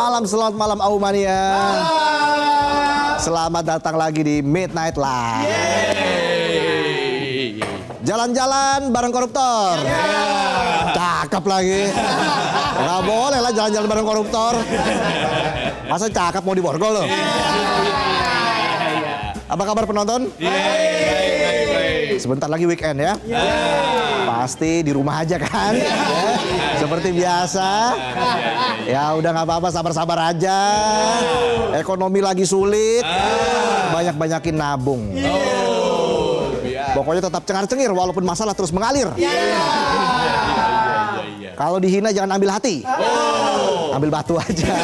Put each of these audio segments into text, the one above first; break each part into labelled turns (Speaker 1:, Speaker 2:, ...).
Speaker 1: selamat malam Aumania. Selamat datang lagi di Midnight Live. Jalan-jalan bareng koruptor. Cakep lagi. Nggak boleh lah jalan-jalan bareng koruptor. Masa cakep mau diborgol loh. Apa kabar penonton? Sebentar lagi weekend ya. Pasti di rumah aja kan? Seperti biasa. Ya udah nggak apa-apa, sabar-sabar aja. Ekonomi lagi sulit. Banyak-banyakin nabung. Pokoknya tetap cengar-cengir walaupun masalah terus mengalir. Kalau dihina jangan ambil hati. Ambil batu aja.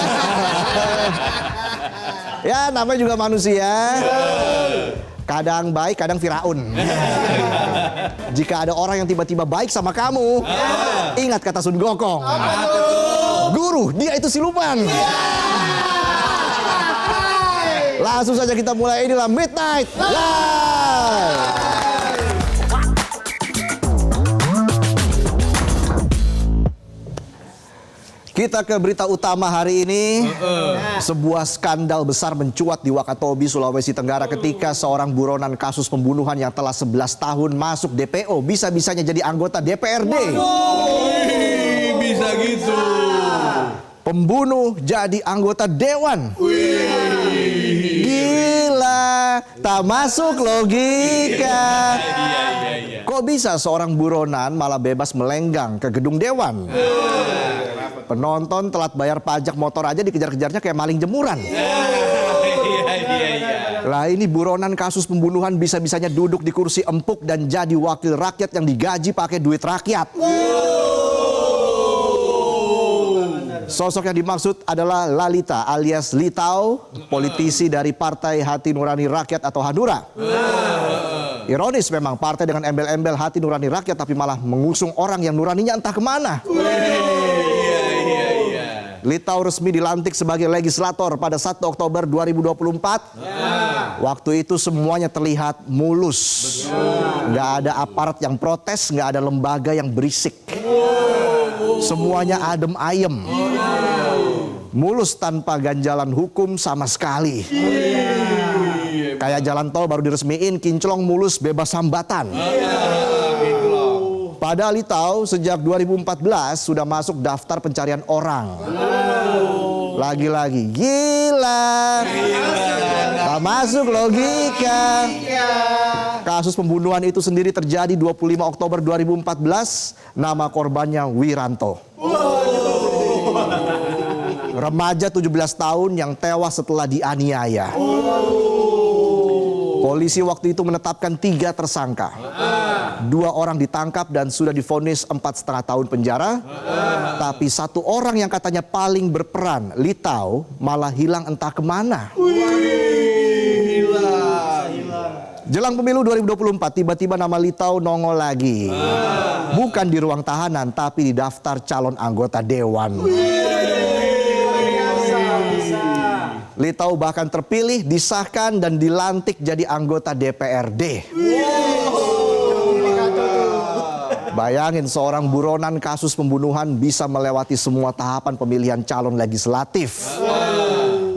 Speaker 1: Ya namanya juga manusia. Kadang baik, kadang Firaun. Jika ada orang yang tiba-tiba baik sama kamu, ingat kata Sun Gokong. Guru, dia itu siluman. Langsung saja kita mulai, inilah Midnight Live. Kita ke berita utama hari ini. Sebuah skandal besar mencuat di Wakatobi, Sulawesi Tenggara ketika seorang buronan kasus pembunuhan yang telah 11 tahun masuk DPO bisa-bisanya jadi anggota DPRD.
Speaker 2: Bisa gitu.
Speaker 1: Pembunuh jadi anggota dewan. Gila, tak masuk logika. Kok bisa seorang buronan malah bebas melenggang ke gedung dewan? Penonton telat bayar pajak motor aja dikejar-kejarnya kayak maling jemuran. Lah ini buronan kasus pembunuhan bisa-bisanya duduk di kursi empuk dan jadi wakil rakyat yang digaji pakai duit rakyat. Sosok yang dimaksud adalah Lalita alias Litau, politisi dari Partai Hati Nurani Rakyat atau Hanura. Ironis memang, partai dengan embel-embel Hati Nurani Rakyat tapi malah mengusung orang yang nuraninya entah kemana. Litau resmi dilantik sebagai legislator pada 1 Oktober 2024. Waktu itu semuanya terlihat mulus. Nggak ada aparat yang protes, nggak ada lembaga yang berisik. Semuanya adem ayem. Mulus tanpa ganjalan hukum sama sekali. Kayak jalan tol baru diresmiin, kinclong mulus bebas hambatan. Padahal Litau sejak 2014 sudah masuk daftar pencarian orang. Lagi-lagi gila. Tak masuk logika. Kasus pembunuhan itu sendiri terjadi 25 Oktober 2014. Nama korbannya Wiranto. Remaja 17 tahun yang tewas setelah dianiaya. Polisi waktu itu menetapkan 3 tersangka. 2 orang ditangkap dan sudah divonis 4,5 tahun penjara. Tapi 1 orang yang katanya paling berperan, Litau, malah hilang entah kemana. Jelang pemilu 2024, tiba-tiba nama Litau nongol lagi. Bukan di ruang tahanan, tapi di daftar calon anggota dewan. Litau bahkan terpilih, disahkan dan dilantik jadi anggota DPRD. Bayangin seorang buronan kasus pembunuhan bisa melewati semua tahapan pemilihan calon legislatif.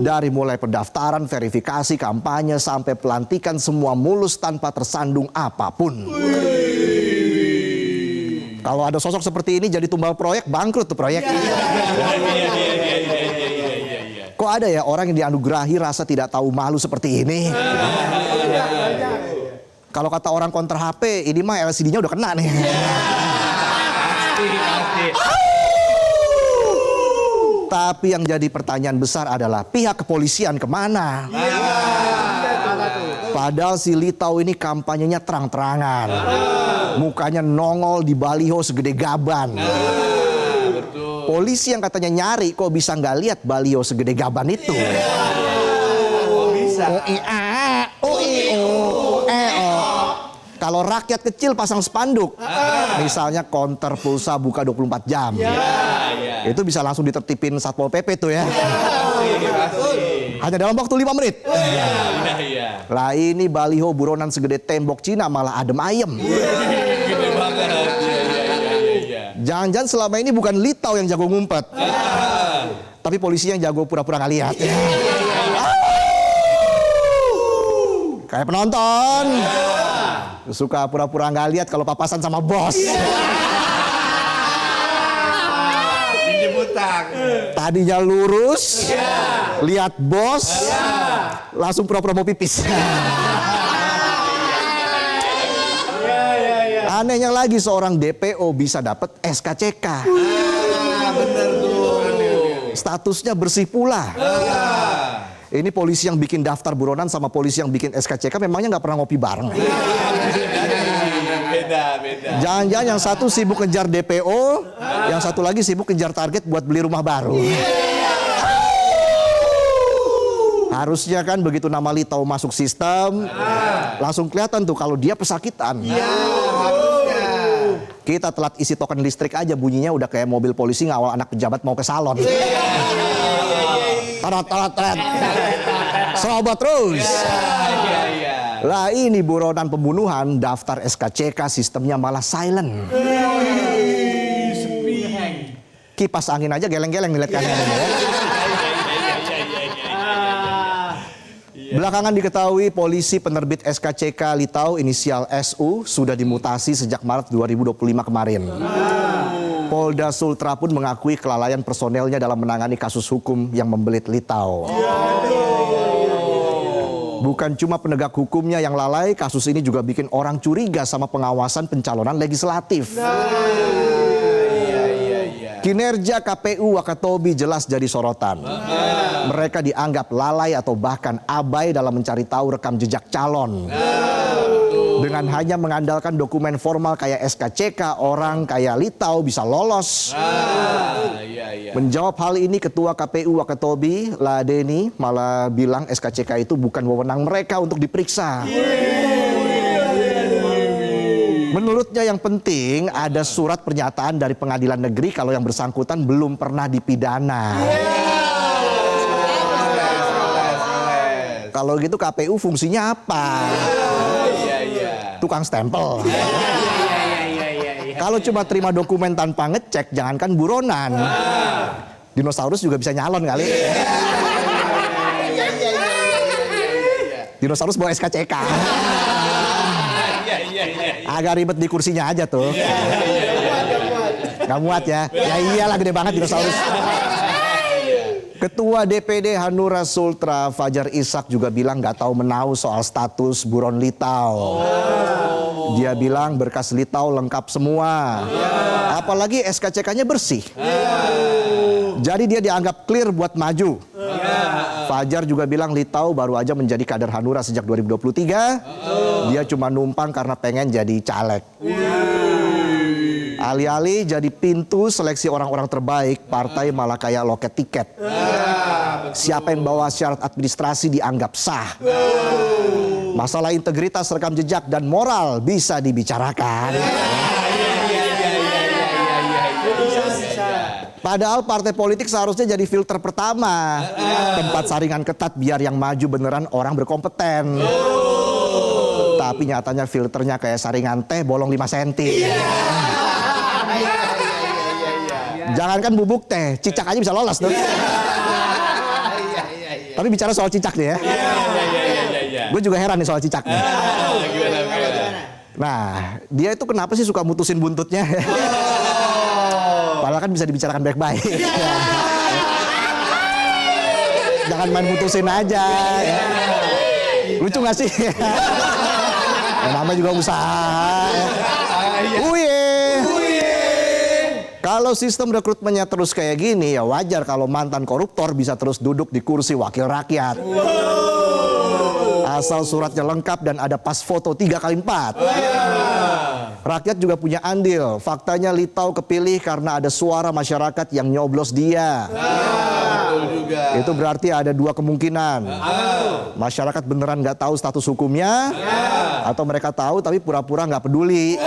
Speaker 1: Dari mulai pendaftaran, verifikasi, kampanye, sampai pelantikan semua mulus tanpa tersandung apapun. Kalau ada sosok seperti ini jadi tumbal proyek, bangkrut tuh proyek. Kok ada ya orang yang dianugerahi rasa tidak tahu malu seperti ini? Kalau kata orang konter HP, ini mah LCD-nya udah kena nih. Tapi yang jadi pertanyaan besar adalah pihak kepolisian kemana? Padahal si Litau ini kampanyenya terang-terangan. Mukanya nongol di baliho segede gaban. Polisi yang katanya nyari kok bisa nggak lihat baliho segede gaban itu? Kalau rakyat kecil pasang spanduk, misalnya konter pulsa buka 24 jam, itu bisa langsung ditertipin Satpol PP tuh ya. Hanya dalam waktu 5 menit. Lah ini baliho buronan segede tembok Cina malah adem ayem. Jangan-jangan selama ini bukan Litau yang jago ngumpet. Tapi polisinya jago pura-pura nggak lihat. Kayak penonton. Suka pura-pura nggak lihat kalau papasan sama bos.
Speaker 2: Pinjam utang.
Speaker 1: Tadinya lurus, lihat bos, langsung pura-pura mau pipis. Anehnya lagi seorang DPO bisa dapat SKCK.
Speaker 2: Bener tuh.
Speaker 1: Statusnya bersih pula. Ini polisi yang bikin daftar buronan sama polisi yang bikin SKCK memangnya nggak pernah ngopi bareng.
Speaker 2: Beda.
Speaker 1: Jangan-jangan yang satu sibuk kejar DPO, yang satu lagi sibuk kejar target buat beli rumah baru. Harusnya kan begitu nama Litau masuk sistem, langsung kelihatan tuh kalau dia pesakitan. Kita telat isi token listrik aja bunyinya udah kayak mobil polisi ngawal anak pejabat mau ke salon. Terat. Serobot terus. Lah ini buronan pembunuhan, daftar SKCK sistemnya malah silent. Kipas angin aja geleng-geleng ngeliat kanan. Belakangan diketahui polisi penerbit SKCK Litau inisial SU sudah dimutasi sejak Maret 2025 kemarin. Polda Sultra pun mengakui kelalaian personelnya dalam menangani kasus hukum yang membelit Litau. Bukan cuma penegak hukumnya yang lalai, kasus ini juga bikin orang curiga sama pengawasan pencalonan legislatif. Kinerja KPU Wakatobi jelas jadi sorotan. Mereka dianggap lalai atau bahkan abai dalam mencari tahu rekam jejak calon. Dengan hanya mengandalkan dokumen formal kayak SKCK, orang kayak Litau bisa lolos. Menjawab hal ini Ketua KPU Wakatobi, Ladeni, malah bilang SKCK itu bukan wewenang mereka untuk diperiksa. Menurutnya yang penting ada surat pernyataan dari pengadilan negeri kalau yang bersangkutan belum pernah dipidana. Kalau gitu KPU fungsinya apa? Tukang stempel. Kalau cuma terima dokumen tanpa ngecek, jangankan buronan. Dinosaurus juga bisa nyalon kali. Dinosaurus bawa SKCK. Agak ribet di kursinya aja tuh. Gak muat ya. Ya iyalah gede banget dinosaurus. Ketua DPD Hanura Sultra Fajar Ishak juga bilang gak tahu menahu soal status buron Litau. Dia bilang berkas Litau lengkap semua. Apalagi SKCK-nya bersih. Jadi dia dianggap clear buat maju. Fajar juga bilang Litau baru aja menjadi kader Hanura sejak 2023. Dia cuma numpang karena pengen jadi caleg. Alih-alih jadi pintu seleksi orang-orang terbaik, partai malah kayak loket tiket. Siapa yang bawa syarat administrasi dianggap sah. Masalah integritas, rekam jejak, dan moral bisa dibicarakan. Padahal partai politik seharusnya jadi filter pertama. Tempat saringan ketat biar yang maju beneran orang berkompeten. Tapi nyatanya filternya kayak saringan teh bolong 5 cm. Jangankan bubuk teh, cicak aja bisa lolos tuh. Tapi bicara soal cicak nih ya. Gue juga heran nih soal cicak nih. Nah, dia itu kenapa sih suka mutusin buntutnya? Padahal kan bisa dibicarakan baik-baik. Jangan main mutusin aja. Lucu gak sih? Namanya juga usaha. Kalau sistem rekrutmennya terus kayak gini, ya wajar kalau mantan koruptor bisa terus duduk di kursi wakil rakyat. Asal suratnya lengkap dan ada pas foto 3x4. Rakyat juga punya andil. Faktanya Litau kepilih karena ada suara masyarakat yang nyoblos dia. Itu berarti ada 2 kemungkinan. Masyarakat beneran nggak tahu status hukumnya, atau mereka tahu tapi pura-pura nggak peduli.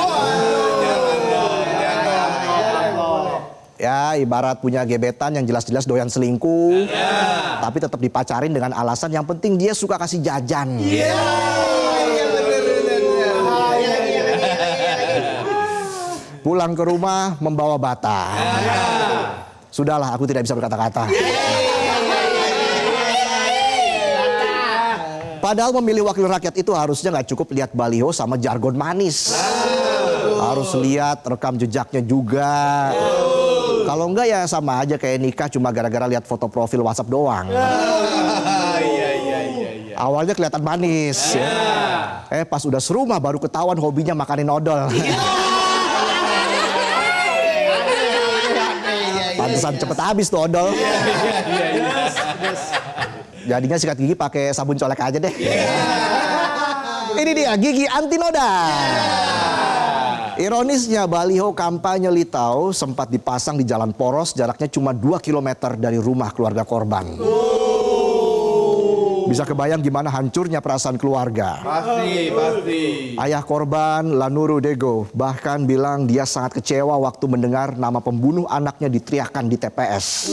Speaker 1: Ya ibarat punya gebetan yang jelas-jelas doyan selingkuh, tapi tetap dipacarin dengan alasan yang penting dia suka kasih jajan. Pulang ke rumah membawa bata. Sudahlah, aku tidak bisa berkata-kata. Padahal memilih wakil rakyat itu harusnya nggak cukup lihat baliho sama jargon manis. Harus lihat rekam jejaknya juga. Kalau enggak ya sama aja kayak nikah cuma gara-gara lihat foto profil WhatsApp doang. Awalnya kelihatan manis. Ya. Pas udah serumah baru ketahuan hobinya makanin odol. Pantesan cepet habis tuh odol. Jadinya sikat gigi pakai sabun colek aja deh. Ini dia gigi anti noda. Ironisnya baliho kampanye Litau sempat dipasang di jalan poros jaraknya cuma 2 km dari rumah keluarga korban. Bisa kebayang gimana hancurnya perasaan keluarga.
Speaker 2: Pasti.
Speaker 1: Ayah korban, Lanuru Dego, bahkan bilang dia sangat kecewa waktu mendengar nama pembunuh anaknya diteriakkan di TPS.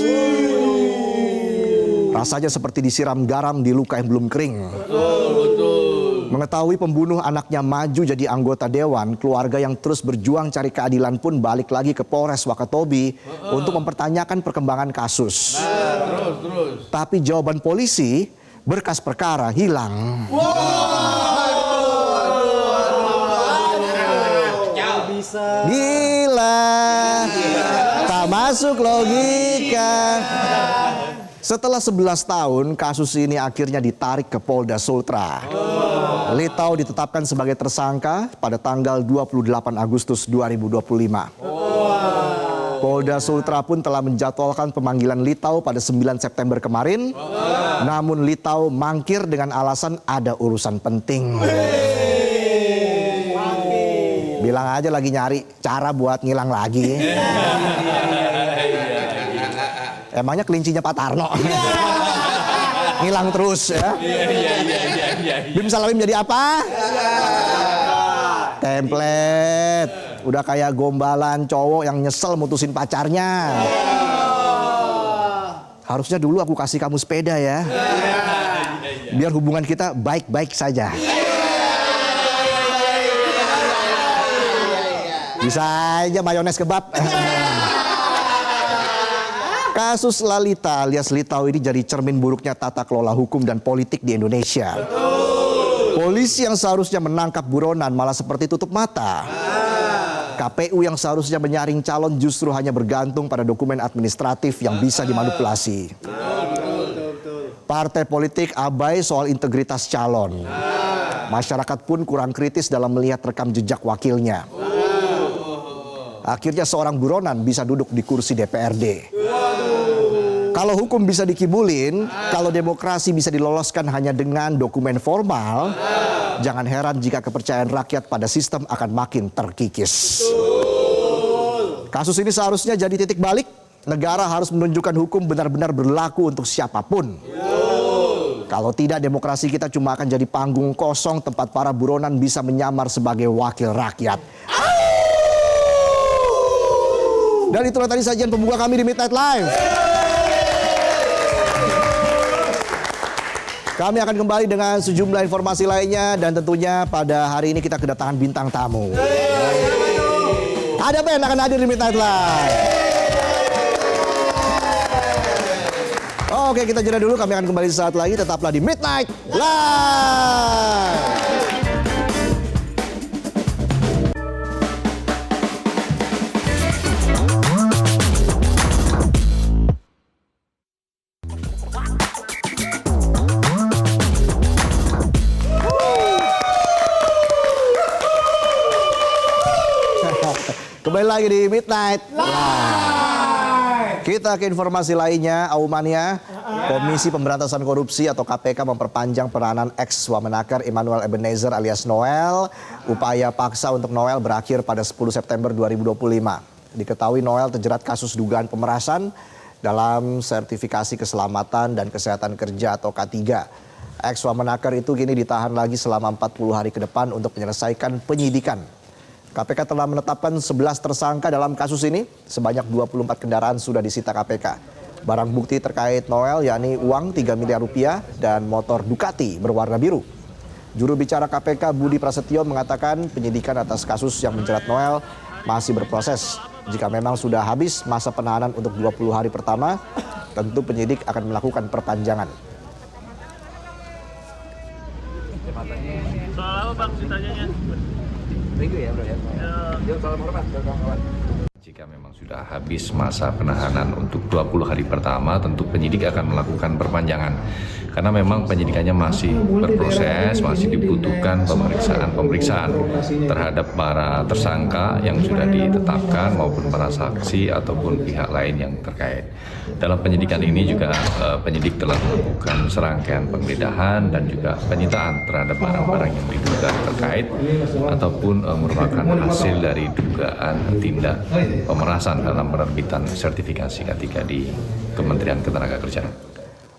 Speaker 1: Rasanya seperti disiram garam di luka yang belum kering. Betul. Mengetahui pembunuh anaknya maju jadi anggota dewan, keluarga yang terus berjuang cari keadilan pun balik lagi ke Polres Wakatobi untuk mempertanyakan perkembangan kasus. Terus. Tapi jawaban polisi, berkas perkara hilang. Gila, tak masuk logika. Setelah 11 tahun, kasus ini akhirnya ditarik ke Polda Sultra. Litau ditetapkan sebagai tersangka pada tanggal 28 Agustus 2025. Polda Sultra pun telah menjadwalkan pemanggilan Litau pada 9 September kemarin. Namun Litau mangkir dengan alasan ada urusan penting. Bilang aja lagi nyari cara buat ngilang lagi. Emangnya kelincinya Pak Tarno. Ngilang terus ya. Bim Salawim jadi apa? Template. Udah kayak gombalan cowok yang nyesel mutusin pacarnya. Harusnya dulu aku kasih kamu sepeda ya. Biar hubungan kita baik-baik saja. Bisa aja mayones kebab. Kasus Lalita alias Litau ini jadi cermin buruknya tata kelola hukum dan politik di Indonesia. Polisi yang seharusnya menangkap buronan malah seperti tutup mata. KPU yang seharusnya menyaring calon justru hanya bergantung pada dokumen administratif yang bisa dimanipulasi. Partai politik abai soal integritas calon. Masyarakat pun kurang kritis dalam melihat rekam jejak wakilnya. Akhirnya seorang buronan bisa duduk di kursi DPRD. Kalau hukum bisa dikibulin, kalau demokrasi bisa diloloskan hanya dengan dokumen formal, jangan heran jika kepercayaan rakyat pada sistem akan makin terkikis. Kasus ini seharusnya jadi titik balik. Negara harus menunjukkan hukum benar-benar berlaku untuk siapapun. Kalau tidak, demokrasi kita cuma akan jadi panggung kosong tempat para buronan bisa menyamar sebagai wakil rakyat. Dan itulah tadi sajian pembuka kami di Midnight Live. Kami akan kembali dengan sejumlah informasi lainnya dan tentunya pada hari ini kita kedatangan bintang tamu. Ada band akan hadir di Midnight Live. Oke, kita jeda dulu. Kami akan kembali saat lagi. Tetaplah di Midnight Live. Kembali lagi di Midnight Live. Kita ke informasi lainnya, Aumania. Komisi Pemberantasan Korupsi atau KPK memperpanjang penahanan ex-Wamenaker Emmanuel Ebenezer alias Noel. Upaya paksa untuk Noel berakhir pada 10 September 2025. Diketahui Noel terjerat kasus dugaan pemerasan dalam sertifikasi keselamatan dan kesehatan kerja atau K3. Ex-Wamenaker itu kini ditahan lagi selama 40 hari ke depan untuk menyelesaikan penyidikan. KPK telah menetapkan 11 tersangka dalam kasus ini. Sebanyak 24 kendaraan sudah disita KPK. Barang bukti terkait Noel yakni uang 3 miliar rupiah dan motor Ducati berwarna biru. Juru bicara KPK Budi Prasetyo mengatakan penyidikan atas kasus yang menjerat Noel masih berproses. Jika memang sudah habis masa penahanan untuk 20 hari pertama, tentu penyidik akan melakukan perpanjangan.
Speaker 3: Soal apa Bang ditanyanya?
Speaker 4: Jika memang sudah habis masa penahanan untuk 20 hari pertama, tentu penyidik akan melakukan perpanjangan. Karena memang penyidikannya masih berproses, masih dibutuhkan pemeriksaan terhadap para tersangka yang sudah ditetapkan maupun para saksi ataupun pihak lain yang terkait. Dalam penyidikan ini juga penyidik telah melakukan serangkaian penggeledahan dan juga penyitaan terhadap barang-barang yang diduga terkait ataupun merupakan hasil dari dugaan tindak pemerasan dalam penerbitan sertifikasi K3 di Kementerian Ketenagakerjaan.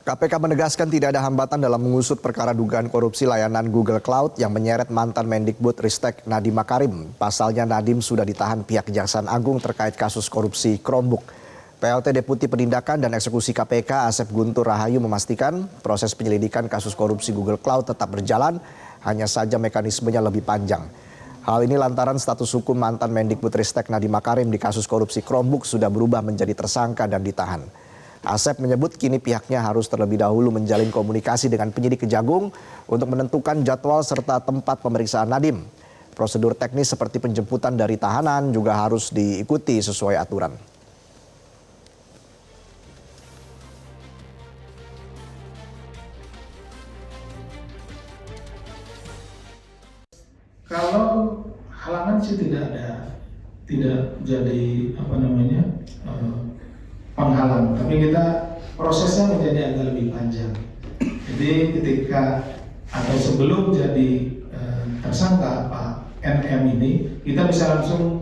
Speaker 1: KPK menegaskan tidak ada hambatan dalam mengusut perkara dugaan korupsi layanan Google Cloud yang menyeret mantan Mendikbud Ristek Nadiem Makarim. Pasalnya Nadiem sudah ditahan pihak Kejaksaan Agung terkait kasus korupsi Chromebook. PLT Deputi Penindakan dan Eksekusi KPK Asep Guntur Rahayu memastikan proses penyelidikan kasus korupsi Google Cloud tetap berjalan, hanya saja mekanismenya lebih panjang. Hal ini lantaran status hukum mantan Mendikbud Ristek Nadiem Makarim di kasus korupsi Chromebook sudah berubah menjadi tersangka dan ditahan. Asep menyebut kini pihaknya harus terlebih dahulu menjalin komunikasi dengan penyidik Kejagung untuk menentukan jadwal serta tempat pemeriksaan Nadiem. Prosedur teknis seperti penjemputan dari tahanan juga harus diikuti sesuai aturan.
Speaker 5: Kalau halangan sih tidak ada, tidak jadi penghalang, tapi kita prosesnya menjadi agak lebih panjang. Jadi ketika atau sebelum jadi tersangka Pak NM ini, kita bisa langsung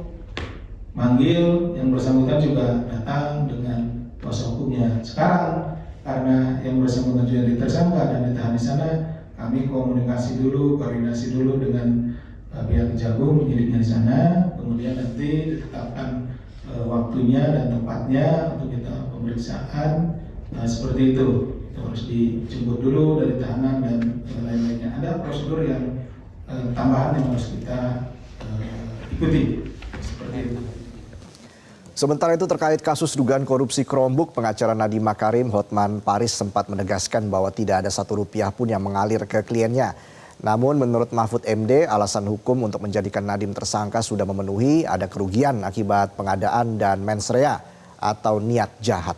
Speaker 5: manggil yang bersangkutan juga datang dengan kuasa hukumnya. Sekarang karena yang bersangkutan sudah ditersangka dan ditahan di sana, kami komunikasi dulu, koordinasi dulu dengan pihak Kejagung penyidiknya di sana, kemudian nanti ditetapkan waktunya dan tempatnya untuk kita pemeriksaan seperti itu. Itu harus dijemput dulu dari tahanan dan lain-lainnya. Ada prosedur yang tambahan yang harus kita ikuti seperti itu.
Speaker 1: Sementara itu terkait kasus dugaan korupsi Chromebook, pengacara Nadiem Makarim Hotman Paris sempat menegaskan bahwa tidak ada Rp1 pun yang mengalir ke kliennya. Namun menurut Mahfud MD, alasan hukum untuk menjadikan Nadiem tersangka sudah memenuhi, ada kerugian akibat pengadaan dan mens rea atau niat jahat.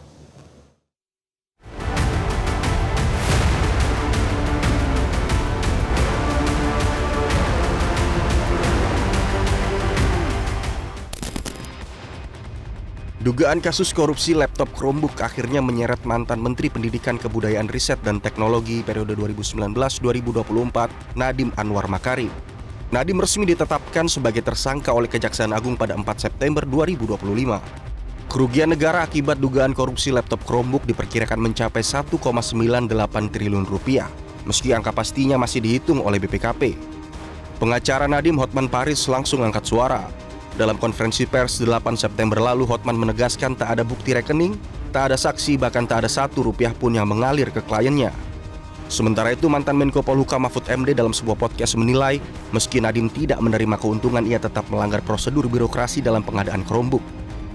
Speaker 6: Dugaan kasus korupsi laptop Chromebook akhirnya menyeret mantan Menteri Pendidikan Kebudayaan Riset dan Teknologi periode 2019-2024, Nadiem Anwar Makarim. Nadiem resmi ditetapkan sebagai tersangka oleh Kejaksaan Agung pada 4 September 2025. Kerugian negara akibat dugaan korupsi laptop Chromebook diperkirakan mencapai 1,98 triliun rupiah, meski angka pastinya masih dihitung oleh BPKP. Pengacara Nadiem Hotman Paris langsung angkat suara. Dalam konferensi pers 8 September lalu, Hotman menegaskan tak ada bukti rekening, tak ada saksi, bahkan tak ada Rp1 pun yang mengalir ke kliennya. Sementara itu, mantan Menko Polhukam Mahfud MD dalam sebuah podcast menilai, meski Nadiem tidak menerima keuntungan, ia tetap melanggar prosedur birokrasi dalam pengadaan Chromebook.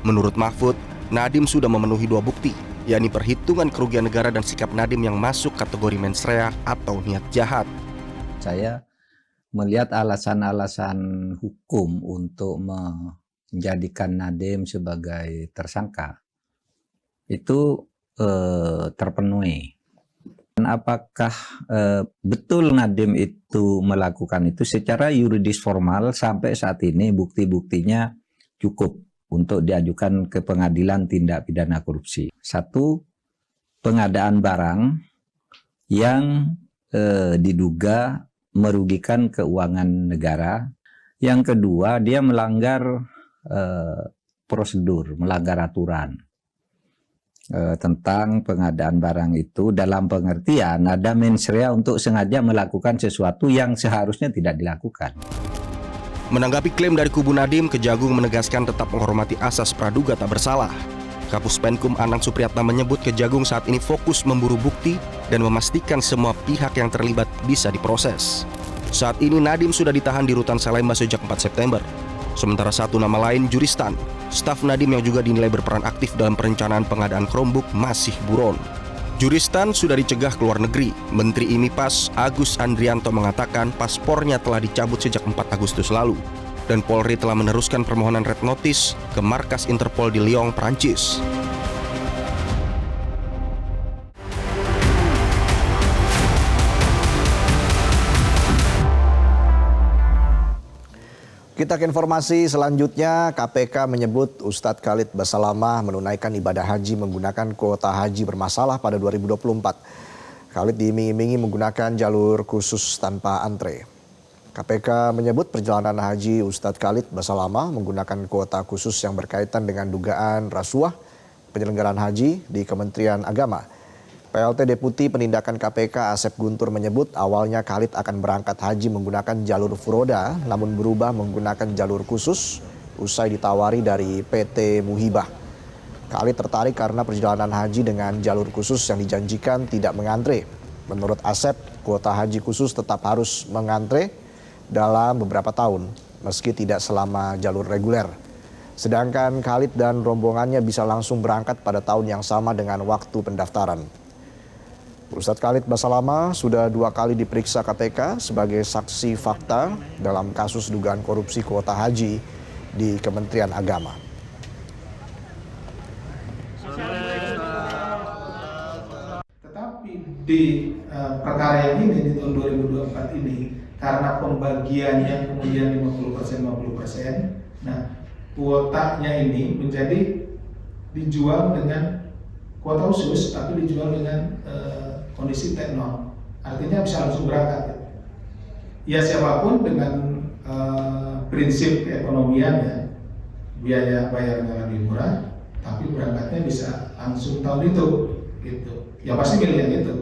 Speaker 6: Menurut Mahfud, Nadiem sudah memenuhi 2 bukti, yakni perhitungan kerugian negara dan sikap Nadiem yang masuk kategori mens rea atau niat jahat.
Speaker 7: Saya melihat alasan-alasan hukum untuk menjadikan Nadiem sebagai tersangka itu terpenuhi. Dan apakah betul Nadiem itu melakukan itu secara yuridis formal sampai saat ini bukti-buktinya cukup untuk diajukan ke pengadilan tindak pidana korupsi. 1, pengadaan barang yang diduga merugikan keuangan negara. Yang kedua, dia melanggar prosedur, melanggar aturan tentang pengadaan barang itu dalam pengertian ada mens rea untuk sengaja melakukan sesuatu yang seharusnya tidak dilakukan.
Speaker 6: Menanggapi klaim dari kubu Nadiem, Kejagung menegaskan tetap menghormati asas praduga tak bersalah. Kapus Penkum Anang Supriyatna menyebut Kejagung saat ini fokus memburu bukti dan memastikan semua pihak yang terlibat bisa diproses. Saat ini Nadiem sudah ditahan di Rutan Salemba sejak 4 September. Sementara satu nama lain, Juristan, staf Nadiem yang juga dinilai berperan aktif dalam perencanaan pengadaan Chromebook masih buron. Juristan sudah dicegah ke luar negeri. Menteri IMIPAS Agus Andrianto mengatakan paspornya telah dicabut sejak 4 Agustus lalu. Dan Polri telah meneruskan permohonan red notice ke markas Interpol di Lyon, Prancis.
Speaker 1: Kita ke informasi selanjutnya, KPK menyebut Ustadz Khalid Basalamah menunaikan ibadah haji menggunakan kuota haji bermasalah pada 2024. Khalid diiming-imingi menggunakan jalur khusus tanpa antre. KPK menyebut perjalanan haji Ustadz Khalid Basalamah menggunakan kuota khusus yang berkaitan dengan dugaan rasuah penyelenggaraan haji di Kementerian Agama. PLT Deputi Penindakan KPK Asep Guntur menyebut awalnya Khalid akan berangkat haji menggunakan jalur furoda namun berubah menggunakan jalur khusus usai ditawari dari PT Muhibah. Khalid tertarik karena perjalanan haji dengan jalur khusus yang dijanjikan tidak mengantre. Menurut Asep, kuota haji khusus tetap harus mengantre dalam beberapa tahun meski tidak selama jalur reguler. Sedangkan Khalid dan rombongannya bisa langsung berangkat pada tahun yang sama dengan waktu pendaftaran. Ustadz Khalid Basalamah sudah 2 kali diperiksa KPK sebagai saksi fakta dalam kasus dugaan korupsi kuota haji di Kementerian Agama.
Speaker 5: Tetapi di perkara yang ini di tahun 2024 ini karena pembagiannya kemudian 50%, nah kuotanya ini menjadi dijual dengan kuota khusus tapi dijual dengan kondisi T0, artinya bisa langsung berangkat. Ya siapapun dengan prinsip keekonomian ya, biaya bayarnya lebih murah, tapi berangkatnya bisa langsung tahun itu, gitu. Ya pasti milih yang itu.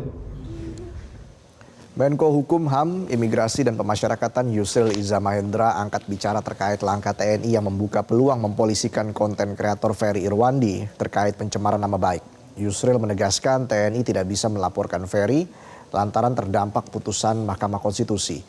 Speaker 1: Menko Hukum HAM, Imigrasi dan Pemasyarakatan Yusril Iza Mahendra angkat bicara terkait langkah TNI yang membuka peluang mempolisikan konten kreator Ferry Irwandi terkait pencemaran nama baik. Yusril menegaskan TNI tidak bisa melaporkan Ferry lantaran terdampak putusan Mahkamah Konstitusi.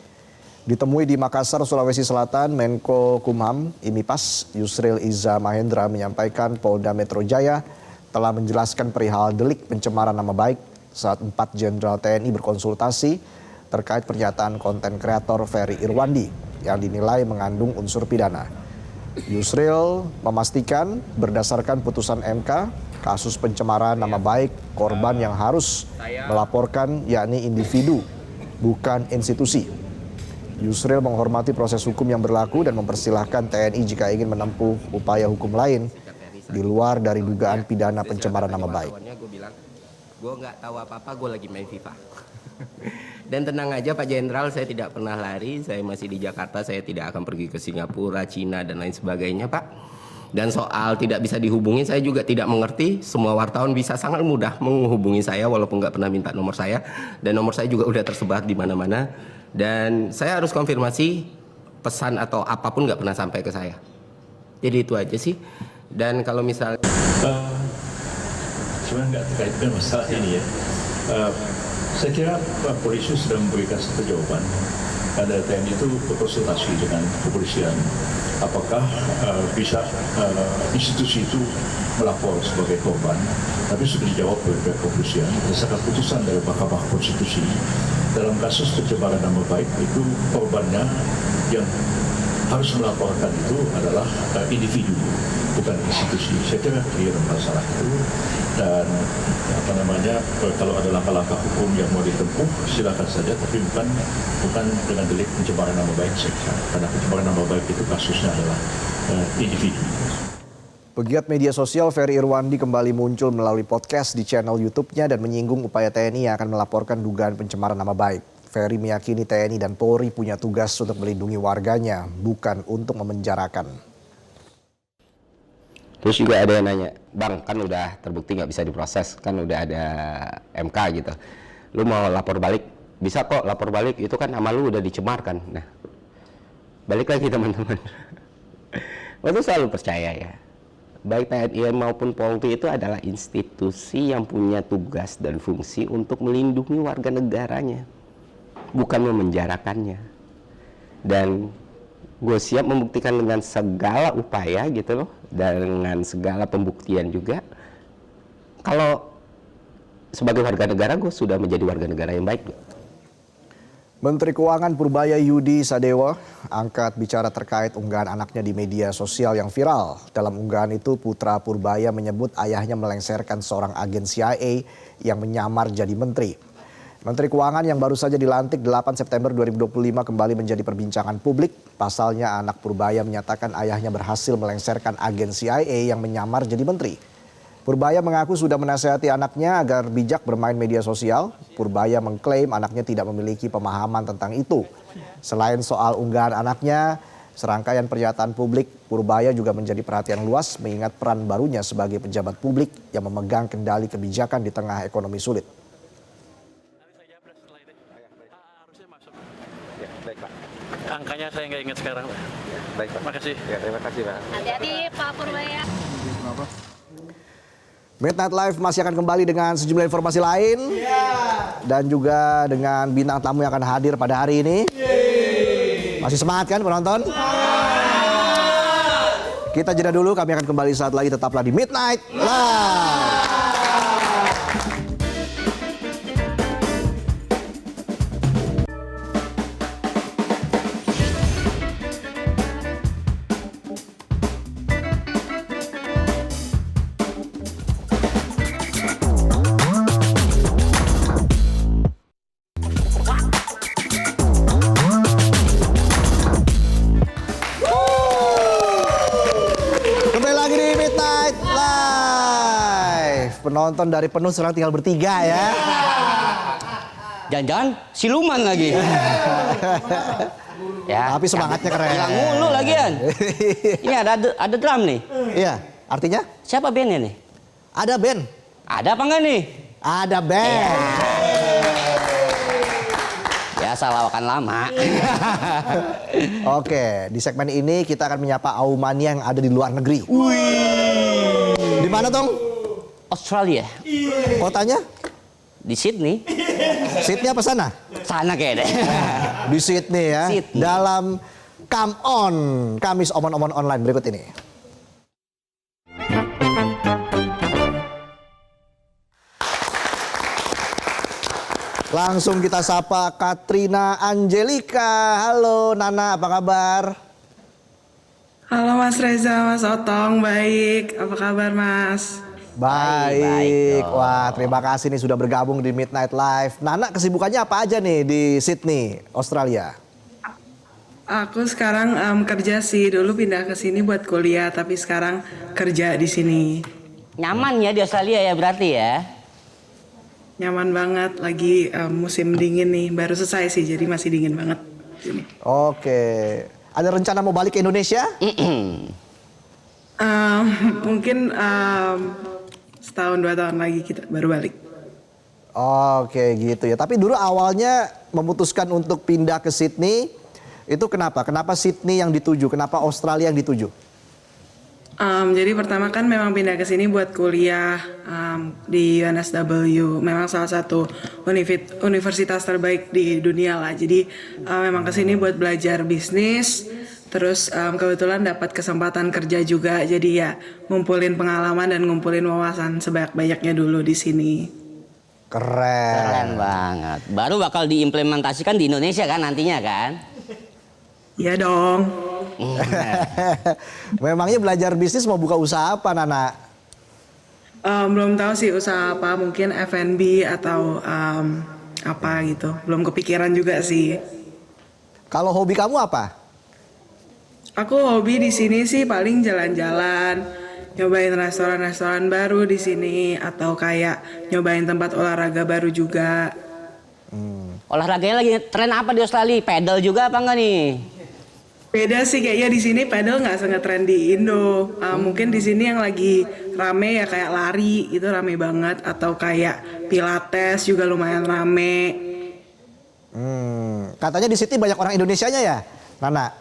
Speaker 1: Ditemui di Makassar, Sulawesi Selatan, Menko Kumham IMIPAS Yusril Iza Mahendra menyampaikan Polda Metro Jaya telah menjelaskan perihal delik pencemaran nama baik saat 4 Jenderal TNI berkonsultasi terkait pernyataan konten kreator Ferry Irwandi yang dinilai mengandung unsur pidana. Yusril memastikan berdasarkan putusan MK, kasus pencemaran nama baik korban yang harus melaporkan yakni individu, bukan institusi. Yusril menghormati proses hukum yang berlaku dan mempersilahkan TNI jika ingin menempuh upaya hukum lain di luar dari dugaan pidana pencemaran nama baik.
Speaker 3: Gue nggak tahu apa-apa, gue lagi main FIFA. Dan tenang aja Pak Jenderal, saya tidak pernah lari, saya masih di Jakarta, saya tidak akan pergi ke Singapura, Cina, dan lain sebagainya Pak. Dan soal tidak bisa dihubungi, saya juga tidak mengerti. Semua wartawan bisa sangat mudah menghubungi saya walaupun nggak pernah minta nomor saya. Dan nomor saya juga udah tersebar di mana-mana. Dan saya harus konfirmasi pesan atau apapun nggak pernah sampai ke saya. Jadi itu aja sih. Dan kalau misalnya
Speaker 8: sebenarnya nggak terkait dengan masalah ini ya. Saya kira polisi sudah memberikan satu jawaban. Ada TNI itu berkonsultasi dengan kepolisian. Apakah bisa institusi itu melapor sebagai korban? Tapi sudah dijawab oleh pihak kepolisian berdasarkan putusan dari Mahkamah Konstitusi. Dalam kasus pencemaran nama baik itu korbannya yang harus melaporkan itu adalah individu, bukan institusi. Saya kira clear masalah itu. Dan kalau ada langkah-langkah hukum yang mau ditempuh silakan saja, tapi bukan dengan delik pencemaran nama baik saya kira. Karena pencemaran nama baik itu kasusnya adalah individu.
Speaker 1: Pegiat media sosial Ferry Irwandi kembali muncul melalui podcast di channel YouTube-nya dan menyinggung upaya TNI yang akan melaporkan dugaan pencemaran nama baik. Ferry meyakini TNI dan Polri punya tugas untuk melindungi warganya, bukan untuk memenjarakan.
Speaker 3: terus juga ada yang nanya, Bang kan udah terbukti nggak bisa diproses, kan udah ada MK gitu, lu mau lapor balik? Bisa kok lapor balik, itu kan nama lu udah dicemarkan. Nah balik lagi teman-teman, waktu selalu percaya ya, baik TNI maupun Polri itu adalah institusi yang punya tugas dan fungsi untuk melindungi warga negaranya, bukan memenjarakannya. Dan gue siap membuktikan dengan segala upaya gitu loh, dengan segala pembuktian juga. Kalau sebagai warga negara, gue sudah menjadi warga negara yang baik.
Speaker 1: Menteri Keuangan Purbaya Yudi Sadewo angkat bicara terkait unggahan anaknya di media sosial yang viral. Dalam unggahan itu, putra Purbaya menyebut ayahnya melengsarkan seorang agen CIA yang menyamar jadi menteri. Menteri Keuangan yang baru saja dilantik 8 September 2025 kembali menjadi perbincangan publik. Pasalnya anak Purbaya menyatakan ayahnya berhasil melengsarkan agen CIA yang menyamar jadi menteri. Purbaya mengaku sudah menasihati anaknya agar bijak bermain media sosial. Purbaya mengklaim anaknya tidak memiliki pemahaman tentang itu. Selain soal unggahan anaknya, serangkaian pernyataan publik Purbaya juga menjadi perhatian luas mengingat peran barunya sebagai pejabat publik yang memegang kendali kebijakan di tengah ekonomi sulit.
Speaker 9: Angkanya saya nggak ingat sekarang, Pak. Baik, Pak. Makasih.
Speaker 3: Ya, terima kasih, Pak.
Speaker 10: Hati-hati Pak Purbaya.
Speaker 1: Midnight Live masih akan kembali dengan sejumlah informasi lain. Dan juga dengan bintang tamu yang akan hadir pada hari ini. Masih semangat kan penonton? Kita jeda dulu, kami akan kembali saat lagi, tetaplah di Midnight Live. Penonton dari penuh sekarang tinggal bertiga ya.
Speaker 11: Jangan-jangan siluman lagi.
Speaker 1: Ya, tapi semangatnya keren.
Speaker 11: Hilang mulu lagian. Ini ada drum nih.
Speaker 1: Iya, artinya?
Speaker 11: Siapa bandnya nih?
Speaker 1: Ada band.
Speaker 11: Ada apa enggak nih?
Speaker 1: Ada band.
Speaker 11: Biasa lawakan lama.
Speaker 1: Oke, di segmen ini kita akan menyapa Aumania yang ada di luar negeri. Di mana, Tong?
Speaker 11: Australia.
Speaker 1: Kotanya?
Speaker 11: Di Sydney.
Speaker 1: Sydney apa sana?
Speaker 11: Sana kayaknya.
Speaker 1: Di Sydney ya.
Speaker 11: Sydney.
Speaker 1: Dalam Come On, Kamis Omon-Omon Online berikut ini. Langsung kita sapa Katrina Angelika. Halo Nana, apa kabar?
Speaker 12: Halo Mas Reza, Mas Otong, baik. Apa kabar Mas?
Speaker 1: Baik. Wah, terima kasih nih sudah bergabung di Midnight Live. Nana, kesibukannya apa aja nih di Sydney, Australia?
Speaker 12: Aku sekarang kerja sih. Dulu pindah ke sini buat kuliah, tapi sekarang kerja di sini.
Speaker 11: Nyaman ya di Australia ya berarti ya?
Speaker 12: Nyaman banget. Lagi musim dingin nih. Baru selesai sih, jadi masih dingin banget sini.
Speaker 1: Oke. Ada rencana mau balik ke Indonesia?
Speaker 12: Mungkin setahun 2 tahun lagi kita baru balik.
Speaker 1: Oke gitu ya. Tapi dulu awalnya memutuskan untuk pindah ke Sydney itu kenapa? Kenapa Sydney yang dituju? Kenapa Australia yang dituju?
Speaker 12: Jadi pertama kan memang pindah ke sini buat kuliah di UNSW. Memang salah satu universitas terbaik di dunia lah. Jadi memang ke sini buat belajar bisnis. Terus kebetulan dapat kesempatan kerja juga. Jadi ya ngumpulin pengalaman dan ngumpulin wawasan sebanyak-banyaknya dulu di sini.
Speaker 1: Keren.
Speaker 11: Keren banget. Baru bakal diimplementasikan di Indonesia kan nantinya kan?
Speaker 12: Iya dong.
Speaker 1: Memangnya belajar bisnis mau buka usaha apa, Nana?
Speaker 12: Belum tahu sih usaha apa, mungkin F&B atau apa gitu. Belum kepikiran juga sih.
Speaker 1: Kalau hobi kamu apa?
Speaker 12: Aku hobi di sini sih paling jalan-jalan, nyobain restoran-restoran baru di sini atau kayak nyobain tempat olahraga baru juga.
Speaker 11: Olahraganya lagi tren apa di Australia? Pedal juga apa enggak nih?
Speaker 12: Beda sih kayaknya di sini pedal nggak sengetren di Indo. Mungkin di sini yang lagi rame ya kayak lari itu rame banget atau kayak pilates juga lumayan rame.
Speaker 1: Katanya di Sydney banyak orang Indonesianya ya, Nana?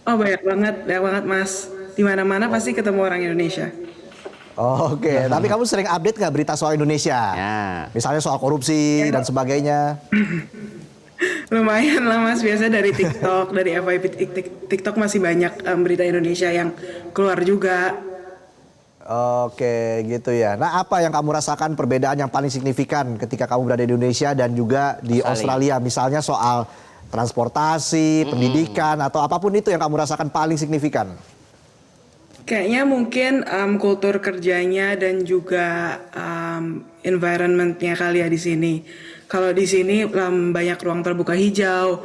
Speaker 12: Oh banyak banget Mas. Di mana-mana pasti ketemu orang Indonesia.
Speaker 1: Oke, tapi kamu sering update nggak berita soal Indonesia?
Speaker 11: Ya.
Speaker 1: Misalnya soal korupsi dan sebagainya.
Speaker 12: Lumayan lah Mas, biasa dari TikTok, dari FYP TikTok masih banyak berita Indonesia yang keluar juga.
Speaker 1: Oke, gitu ya. Nah, apa yang kamu rasakan perbedaan yang paling signifikan ketika kamu berada di Indonesia dan juga di Australia? Misalnya soal transportasi, pendidikan, atau apapun itu yang kamu rasakan paling signifikan.
Speaker 12: Kayaknya mungkin kultur kerjanya dan juga environment-nya kali ya di sini. Kalau di sini banyak ruang terbuka hijau,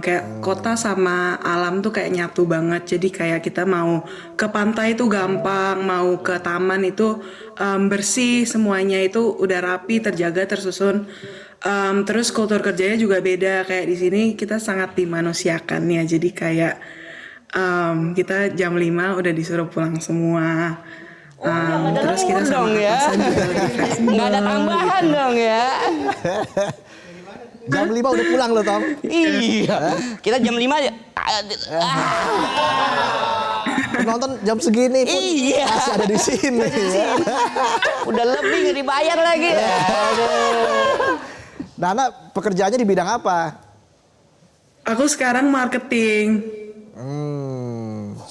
Speaker 12: kayak kota sama alam tuh kayak nyatu banget. Jadi kayak kita mau ke pantai itu gampang, mau ke taman itu bersih, semuanya itu udah rapi, terjaga, tersusun. Terus kultur kerjanya juga beda. Kayak di sini kita sangat dimanusiakan ya. Jadi kayak kita jam 5 udah disuruh pulang semua. Terus kita sama atasan juga lebih fleksibel.
Speaker 11: Nggak ada tambahan dong ya.
Speaker 1: Jam 5 udah pulang loh, Tom.
Speaker 11: Iya. Kita jam 5 aja.
Speaker 1: Penonton jam segini pun
Speaker 11: Iya.
Speaker 1: masih ada di sini.
Speaker 11: Udah lebih nggak dibayar lagi.
Speaker 1: Nana, pekerjaannya di bidang apa?
Speaker 12: Aku sekarang marketing.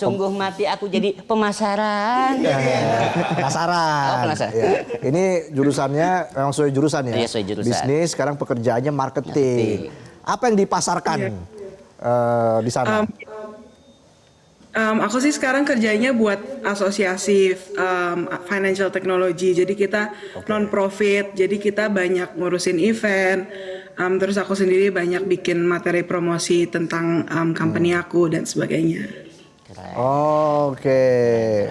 Speaker 11: Sungguh mati aku jadi pemasaran.
Speaker 1: Penasaran.
Speaker 11: Oh, penasaran.
Speaker 1: Ya. Ini jurusannya memang sesuai jurusan ya?
Speaker 11: Iya, sesuai jurusan.
Speaker 1: Bisnis, sekarang pekerjaannya marketing. Apa yang dipasarkan di sana?
Speaker 12: Aku sih sekarang kerjanya buat asosiasi financial technology. Jadi kita non-profit, jadi kita banyak ngurusin event. Terus aku sendiri banyak bikin materi promosi tentang company aku dan sebagainya.
Speaker 1: Oke.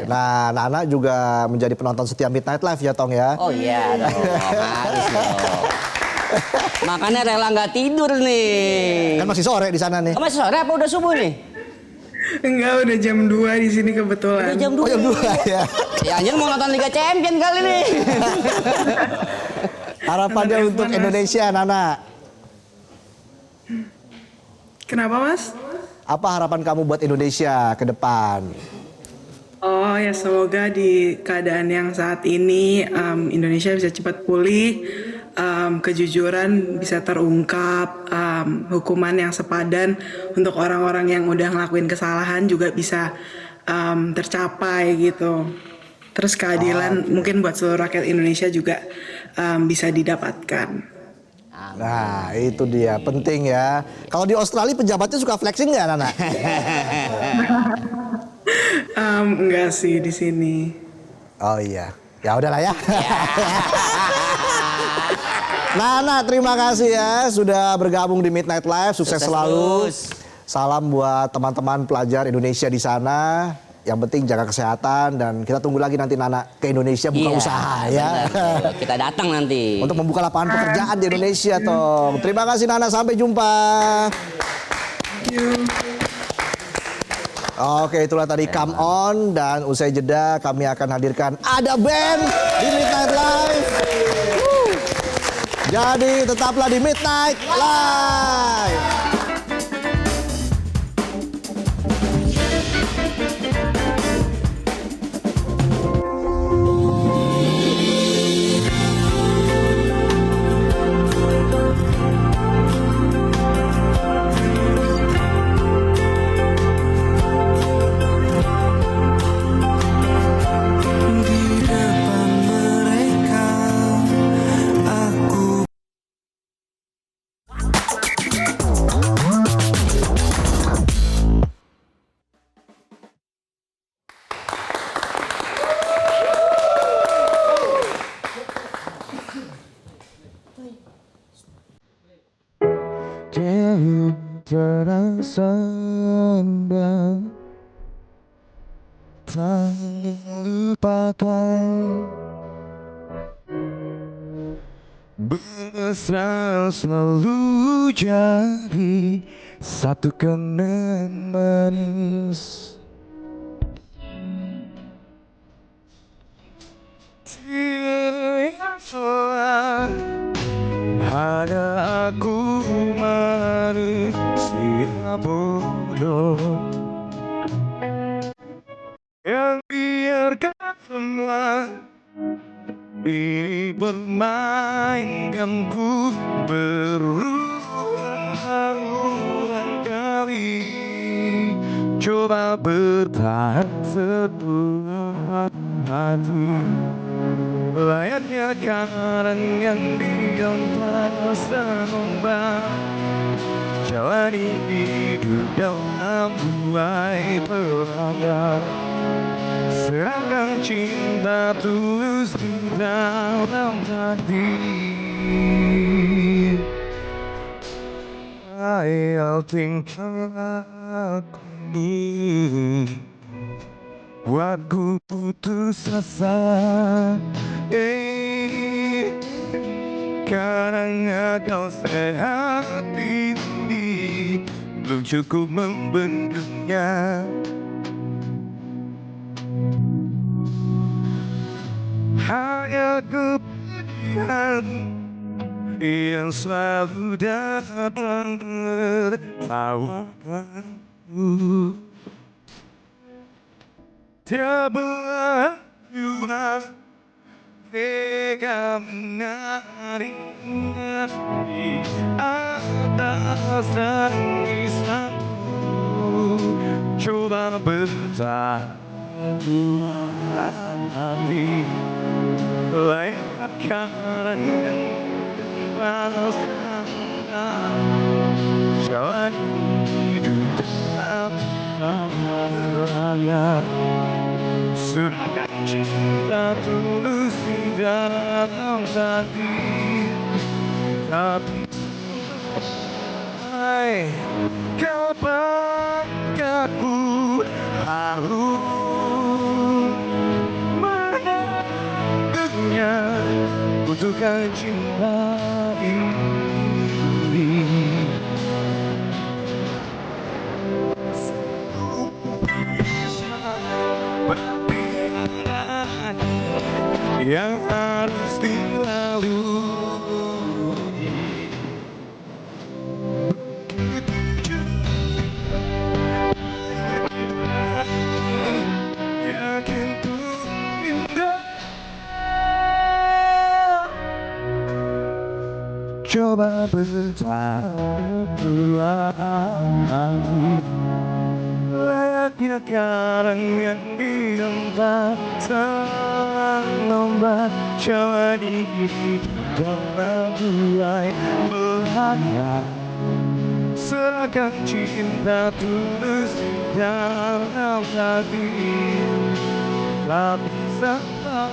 Speaker 1: Nah, Nana juga menjadi penonton setia Midnight Live ya, Tong ya?
Speaker 11: Oh iya dong, harus dong. Makanya rela nggak tidur nih.
Speaker 1: Kan masih sore di sana nih.
Speaker 11: Oh, masih sore apa udah subuh nih?
Speaker 12: Enggak, udah jam 2 di sini kebetulan.
Speaker 11: Udah jam 2.
Speaker 1: Oh, jam 2 ya.
Speaker 11: Ya anjir mau nonton Liga Champion kali nih.
Speaker 1: Harapannya untuk Indonesia, Nana.
Speaker 12: Kenapa, Mas?
Speaker 1: Apa harapan kamu buat Indonesia ke depan?
Speaker 12: Oh ya, semoga di keadaan yang saat ini Indonesia bisa cepat pulih, kejujuran bisa terungkap, hukuman yang sepadan untuk orang-orang yang udah ngelakuin kesalahan juga bisa tercapai gitu. Terus keadilan mungkin buat seluruh rakyat Indonesia juga bisa didapatkan.
Speaker 1: Nah, itu dia, penting ya. Kalau di Australia pejabatnya suka flexing nggak, Nana?
Speaker 12: Enggak sih di sini.
Speaker 1: Oh iya, ya udahlah ya. Nana, terima kasih ya sudah bergabung di Midnight Live. Sukses selalu. Salam buat teman-teman pelajar Indonesia di sana. Yang penting jaga kesehatan dan kita tunggu lagi nanti Nana ke Indonesia buka usaha ya.
Speaker 11: Bener. Kita datang nanti.
Speaker 1: Untuk membuka lapangan pekerjaan di Indonesia, Tong. Terima kasih Nana, sampai jumpa. Oke, itulah tadi Come On, dan usai jeda kami akan hadirkan ada band di Midnight Live. Jadi tetaplah di Midnight Live.
Speaker 10: Mesra selalu jadi satu kenangan manis. Tiada hanya aku manusia bodoh yang biarkan semua ini bermain dan ku berusaha coba bertahan sebuah hati. Layaknya karang yang diampas ombak, jalani hidup dalam buai pelanggar. Serahkan cinta tulus di dalam hati. I'll think aku buatku putus asa. Karena kau sehat ini belum cukup membendungnya. Hanya kepedihan yang selalu datang tertawakanku. Tiap berjuang tega menarinya di atas tangisanku. Coba bertahan hati, layakkan yang panas jalan hidup dalam raya. Serahkan cinta tulus di dalam hati. Tapi kapankah ku harus menanggungnya, butuhkan cinta ini. Yang harus dilalui, yakin ku indah. Coba bertahan, layaknya karang yang diempas ombak, jalani dalam buai pelanggar. Serahkan cinta tulus dalam hati. Tapi sampai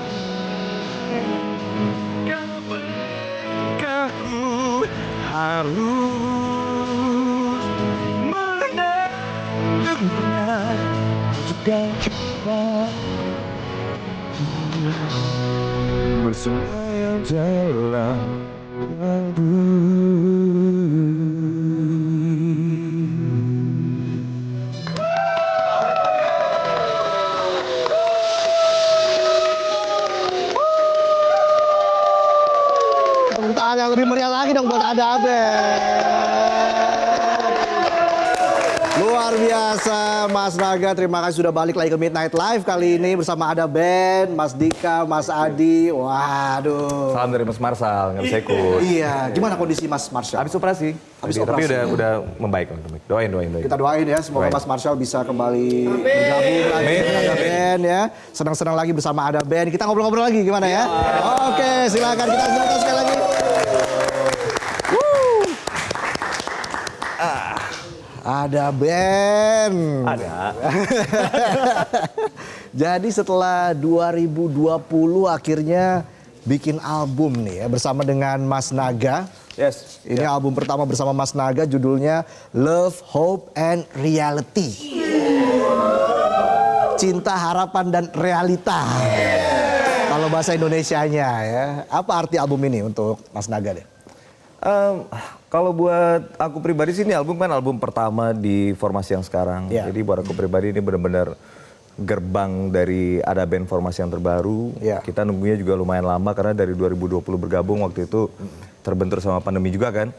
Speaker 10: kapankah ku harus menanggungnya, butuhkan cinta bersama dalam
Speaker 1: Tepuk tangan yang lebih meriah lagi dong buat Ada Ben. Luar biasa Mas Naga, terima kasih sudah balik lagi ke Midnight Live kali ini bersama Ada Ben, Mas Dika, Mas Adi. Waduh.
Speaker 13: Salam dari Mas Marshall, nggak bisa ikut.
Speaker 1: Iya, gimana kondisi Mas Marshall?
Speaker 13: Habis operasi.
Speaker 1: Habis
Speaker 13: Tapi
Speaker 1: operasi.
Speaker 13: udah membaik. Doain.
Speaker 1: Kita doain ya, semoga Mas Marshall bisa kembali bergabung lagi dengan Ada Ben ya. Senang-senang lagi bersama Ada Ben. Kita ngobrol-ngobrol lagi gimana ya? Oke, silakan kita sebentar sekali lagi. Ada Ben.
Speaker 13: Ada.
Speaker 1: Jadi setelah 2020 akhirnya bikin album nih ya bersama dengan Mas Naga.
Speaker 13: Yes.
Speaker 1: Ini album pertama bersama Mas Naga, judulnya Love, Hope, and Reality. Cinta, harapan, dan realita. Kalau bahasa Indonesianya ya. Apa arti album ini untuk Mas Naga deh?
Speaker 13: Kalau buat aku pribadi sih ini album kan album pertama di formasi yang sekarang.
Speaker 1: Yeah.
Speaker 13: Jadi buat aku pribadi ini benar-benar gerbang dari Ada Ben formasi yang terbaru.
Speaker 1: Yeah.
Speaker 13: Kita nunggunya juga lumayan lama karena dari 2020 bergabung waktu itu terbentur sama pandemi juga kan.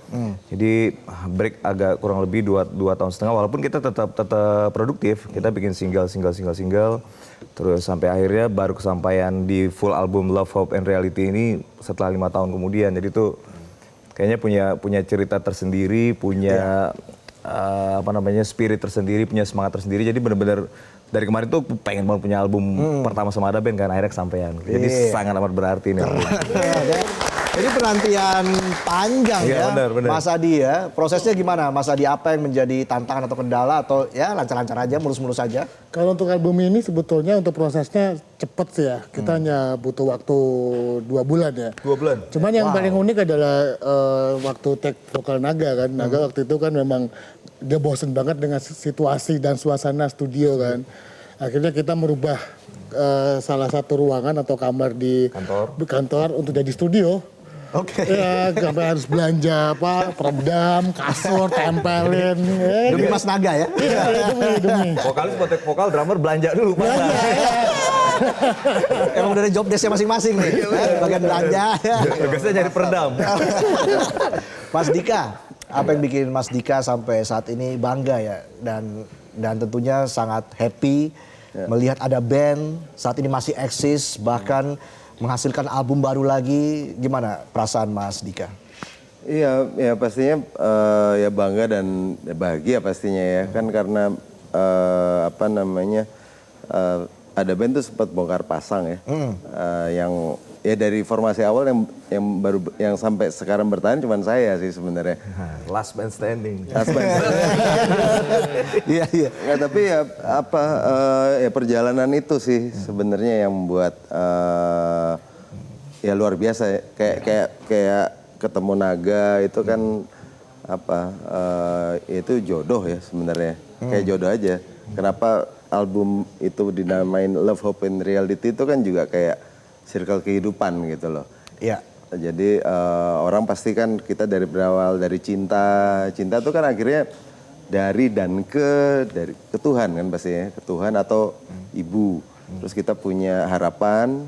Speaker 13: Jadi break agak kurang lebih 2 tahun setengah walaupun kita tetap produktif. Kita bikin single. Terus sampai akhirnya baru kesampaian di full album Love, Hope, and Reality ini setelah 5 tahun kemudian. Jadi tuh kayaknya punya cerita tersendiri, punya spirit tersendiri, punya semangat tersendiri. Jadi benar-benar dari kemarin tuh pengen banget punya album pertama sama Ada Band kan, akhirnya kesampaian. Jadi sangat amat berarti nih.
Speaker 1: Jadi penantian panjang ya,
Speaker 13: benar.
Speaker 1: Mas Adi ya. Prosesnya gimana, Mas Adi? Apa yang menjadi tantangan atau kendala atau ya lancar-lancar aja, mulus-mulus aja?
Speaker 14: Kalau untuk album ini sebetulnya untuk prosesnya cepet sih ya. Kita hanya butuh waktu 2 bulan ya.
Speaker 13: 2 bulan?
Speaker 14: Cuman yang paling unik adalah waktu take vokal Naga kan. Naga waktu itu kan memang dia bosen banget dengan situasi dan suasana studio kan. Akhirnya kita merubah salah satu ruangan atau kamar di kantor untuk jadi studio.
Speaker 1: Oke.
Speaker 14: Ya, sampai harus belanja peredam, kasur, tempelin.
Speaker 1: Demi Mas Naga ya?
Speaker 14: Iya, demi.
Speaker 13: Vokalis buat take vokal, drummer belanja dulu.
Speaker 1: Emang dari job desk-nya masing-masing nih, bagian belanja.
Speaker 13: Tugasnya nyari peredam.
Speaker 1: Mas Dika, apa yang bikin Mas Dika sampai saat ini bangga ya? Dan tentunya sangat happy melihat ada band saat ini masih eksis, bahkan menghasilkan album baru lagi. Gimana perasaan Mas Dika?
Speaker 2: Iya, ya pastinya ya bangga dan bahagia pastinya ya. Kan karena Ada Band tuh sempat bongkar pasang ya. Yang ya dari formasi awal yang sampai sekarang bertahan cuma saya sih sebenarnya.
Speaker 13: Last man standing.
Speaker 1: Iya.
Speaker 2: Ya, tapi ya ya perjalanan itu sih sebenarnya yang membuat ya luar biasa ya. Kayak ketemu Naga itu kan itu jodoh ya sebenarnya. Kayak jodoh aja. Kenapa album itu dinamain Love, Hope, and Reality itu kan juga kayak circle kehidupan gitu loh.
Speaker 1: Iya.
Speaker 2: Jadi orang pasti kan kita dari berawal dari cinta tuh kan akhirnya dari ke Tuhan kan pastinya, ke Tuhan atau ibu. Terus kita punya harapan,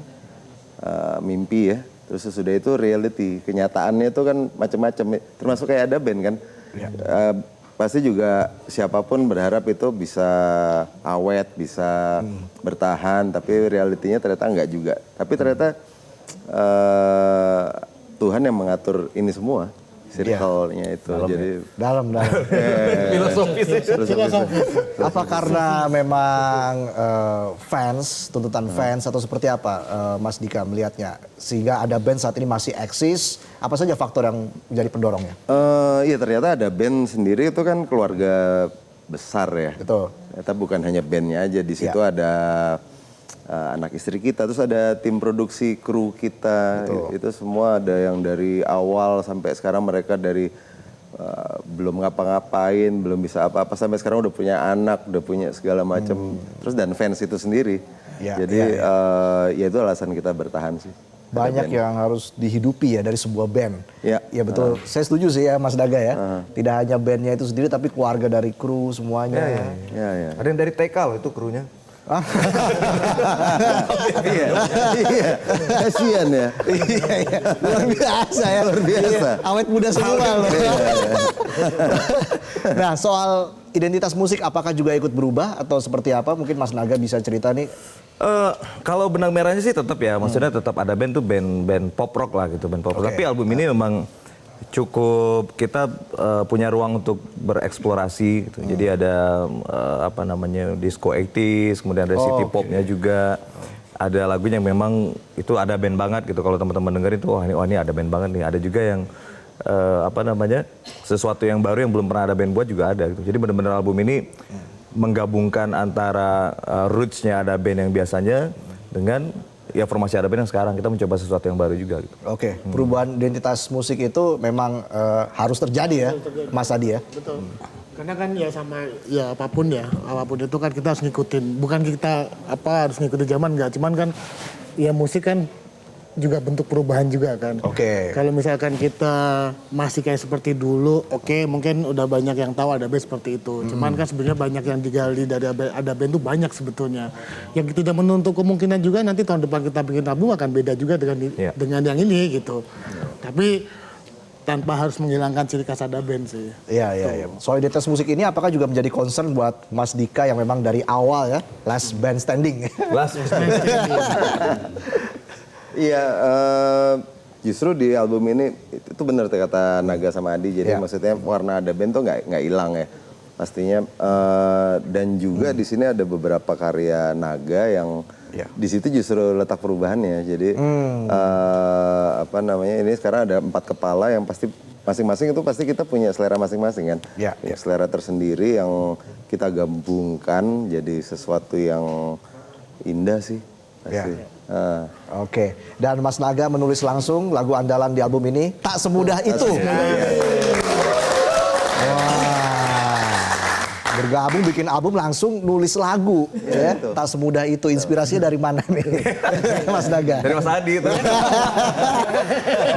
Speaker 2: mimpi ya. Terus sesudah itu reality, kenyataannya itu kan macam-macam. Termasuk kayak Ada Band kan. Ya. Pasti juga siapapun berharap itu bisa awet, bisa bertahan, tapi realitinya ternyata enggak juga. Tapi ternyata Tuhan yang mengatur ini semua, circle-nya itu.
Speaker 1: Dalam.
Speaker 13: Filosofis.
Speaker 1: Apa karena memang tuntutan fans atau seperti apa Mas Dika melihatnya? Sehingga Ada Band saat ini masih eksis, apa saja faktor yang menjadi pendorongnya?
Speaker 2: Iya ternyata Ada Band sendiri itu kan keluarga besar ya.
Speaker 1: Betul.
Speaker 2: Ternyata bukan hanya bandnya aja, di situ ada anak istri kita, terus ada tim produksi, kru kita. Betul. Itu semua ada yang dari awal sampai sekarang mereka dari belum ngapa-ngapain, belum bisa apa-apa, sampai sekarang udah punya anak, udah punya segala macam. Terus dan fans itu sendiri. Jadi ya itu alasan kita bertahan sih.
Speaker 1: Banyak yang harus dihidupi ya dari sebuah band.
Speaker 2: Ya
Speaker 1: betul. Saya setuju sih ya Mas Daga ya. Tidak hanya bandnya itu sendiri tapi keluarga dari kru semuanya.
Speaker 2: Iya.
Speaker 13: Ada yang dari TK loh itu krunya.
Speaker 2: Iya. Kasian ya.
Speaker 1: Iya. Luar biasa ya.
Speaker 2: Luar biasa.
Speaker 1: Awet muda semua loh. Nah, soal identitas musik apakah juga ikut berubah atau seperti apa? Mungkin Mas Naga bisa cerita nih.
Speaker 13: Kalau benang merahnya sih tetap ya, maksudnya tetap Ada Band tuh band pop rock lah gitu, band pop rock. Tapi album ini memang cukup kita punya ruang untuk bereksplorasi gitu. Jadi ada disco 80s, kemudian ada city popnya juga. Ada lagunya yang memang itu Ada Band banget gitu. Kalau teman-teman dengerin tuh wah ini Ada Band banget nih. Ada juga yang sesuatu yang baru yang belum pernah Ada Band buat juga ada gitu. Jadi benar-benar album ini menggabungkan antara roots-nya Ada Band yang biasanya dengan ya formasi Ada Band yang sekarang. Kita mencoba sesuatu yang baru juga gitu.
Speaker 1: Oke, perubahan identitas musik itu memang harus terjadi ya, Mas Adi ya?
Speaker 14: Betul. Karena kan ya sama ya apapun itu kan kita harus ngikutin. Bukan kita harus ngikutin zaman enggak, cuman kan ya musik kan juga bentuk perubahan juga kan.
Speaker 1: Oke.
Speaker 14: Kalau misalkan kita masih kayak seperti dulu, mungkin udah banyak yang tahu Ada Band seperti itu. Cuman kan sebenarnya banyak yang digali dari Ada Band itu banyak sebetulnya. Yang tidak menuntut kemungkinan juga nanti tahun depan kita bikin album akan beda juga dengan yang ini gitu. Tapi tanpa harus menghilangkan ciri khas Ada Band sih.
Speaker 1: Iya. Soal identitas musik ini apakah juga menjadi concern buat Mas Dika yang memang dari awal ya, last band standing.
Speaker 13: Last band standing.
Speaker 2: Iya, justru di album ini itu benar kata Naga sama Adi. Jadi maksudnya warna Ada Band tuh nggak hilang ya. pastinya. Dan juga di sini ada beberapa karya Naga yang di situ justru letak perubahannya. Jadi apa namanya, ini sekarang ada 4 kepala yang pasti masing-masing itu pasti kita punya selera masing-masing kan. Punya selera tersendiri yang kita gabungkan jadi sesuatu yang indah sih. Pasti.
Speaker 1: Oke, dan Mas Naga menulis langsung lagu andalan di album ini, Tak Semudah Itu. Bergabung bikin album langsung nulis lagu, ya. Tak semudah itu. Inspirasinya dari mana nih, Mas Naga?
Speaker 13: Dari Mas Adi itu.